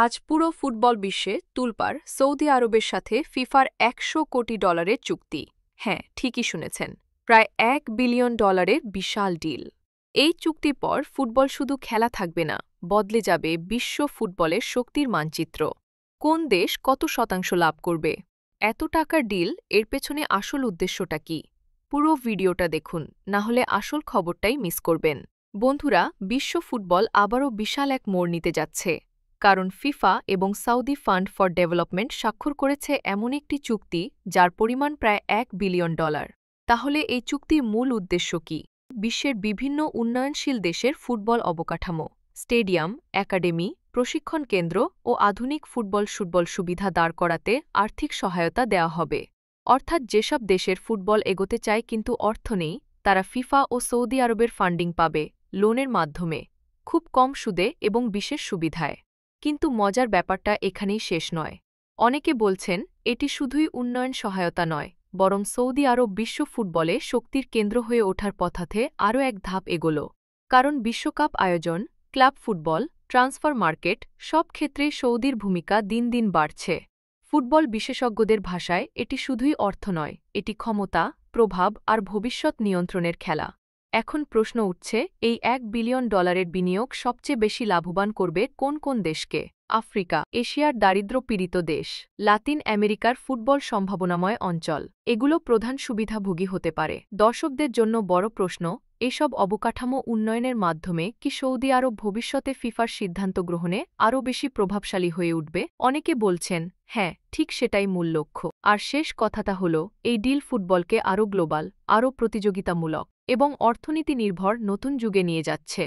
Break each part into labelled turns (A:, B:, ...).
A: আজ পুরো ফুটবল বিশ্বে তুলপাড় সৌদি আরবের সাথে ফিফার $100 কোটি চুক্তি। হ্যাঁ, ঠিকই শুনেছেন, প্রায় $1 বিলিয়ন বিশাল ডিল। এই চুক্তির পর ফুটবল শুধু খেলা থাকবে না, বদলে যাবে বিশ্ব ফুটবলের শক্তির মানচিত্র। কোন দেশ কত শতাংশ লাভ করবে? এত টাকার ডিল, এর পেছনে আসল উদ্দেশ্যটা কি? পুরো ভিডিওটা দেখুন, না হলে আসল খবরটাই মিস করবেন। বন্ধুরা, বিশ্ব ফুটবল আবারও বিশাল এক মোড় নিতে যাচ্ছে, কারণ ফিফা এবং সাউদি ফান্ড ফর ডেভেলপমেন্ট স্বাক্ষর করেছে এমন একটি চুক্তি যার পরিমাণ প্রায় $1 বিলিয়ন। তাহলে এই চুক্তির মূল উদ্দেশ্য কি? বিশ্বের বিভিন্ন উন্নয়নশীল দেশের ফুটবল অবকাঠামো, স্টেডিয়াম, একাডেমি, প্রশিক্ষণ কেন্দ্র ও আধুনিক ফুটবল সুবিধা দাঁড় করাতে আর্থিক সহায়তা দেওয়া হবে। অর্থাৎ যেসব দেশের ফুটবল এগোতে চায় কিন্তু অর্থ নেই, তারা ফিফা ও সৌদি আরবের ফান্ডিং পাবে, লোনের মাধ্যমে, খুব কম সুদে এবং বিশেষ সুবিধায়। কিন্তু মজার ব্যাপারটা এখানেই শেষ নয়। অনেকে বলছেন এটি শুধুই উন্নয়ন সহায়তা নয়, বরং সৌদি আরব বিশ্ব ফুটবলে শক্তির কেন্দ্র হয়ে ওঠার পথে আরও এক ধাপ এগোল। কারণ বিশ্বকাপ আয়োজন, ক্লাব ফুটবল, ট্রান্সফার মার্কেট, সব ক্ষেত্রেই সৌদির ভূমিকা দিন দিন বাড়ছে। ফুটবল বিশেষজ্ঞদের ভাষায় এটি শুধুই অর্থ নয়, এটি ক্ষমতা, প্রভাব আর ভবিষ্যৎ নিয়ন্ত্রণের খেলা। এখন প্রশ্ন উঠছে, এই $1 বিলিয়ন বিনিয়োগ সবচেয়ে বেশি লাভবান করবে কোন কোন দেশকে? আফ্রিকা, এশিয়ার দারিদ্র্যপীড়িত দেশ, লাতিন আমেরিকার ফুটবল সম্ভাবনাময় অঞ্চল, এগুলো প্রধান সুবিধাভোগী হতে পারে। দর্শকদের জন্য বড় প্রশ্ন, এসব অবকাঠামো উন্নয়নের মাধ্যমে কি সৌদি আরব ভবিষ্যতে ফিফার সিদ্ধান্ত গ্রহণে আরও বেশি প্রভাবশালী হয়ে উঠবে? অনেকে বলছেন, হ্যাঁ, ঠিক সেটাই মূল লক্ষ্য। আর শেষ কথাটা হল, এই ডিল ফুটবলকে আরও গ্লোবাল, আরও প্রতিযোগিতামূলক এবং অর্থনীতি নির্ভর নতুন যুগে নিয়ে যাচ্ছে।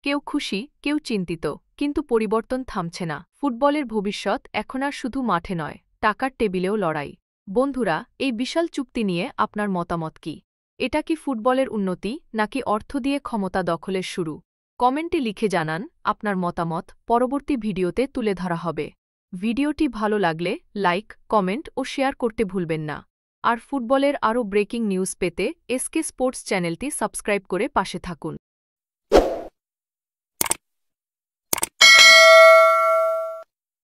A: কেউ খুশি, কেউ চিন্তিত, কিন্তু পরিবর্তন থামছে না। ফুটবলের ভবিষ্যৎ এখন আর শুধু মাঠে নয়, টাকার টেবিলেও লড়াই। বন্ধুরা, এই বিশাল চুক্তি নিয়ে আপনার মতামত কি? এটা কি ফুটবলের উন্নতি, নাকি অর্থ দিয়ে ক্ষমতা দখলের শুরু? কমেন্টে লিখে জানান আপনার মতামত, পরবর্তী ভিডিওতে তুলে ধরা হবে। ভিডিওটি ভালো লাগলে লাইক, কমেন্ট ও শেয়ার করতে ভুলবেন না। আর ফুটবলের আরও ব্রেকিং নিউজ পেতে এসকে স্পোর্টস চ্যানেলটি সাবস্ক্রাইব করে পাশে থাকুন।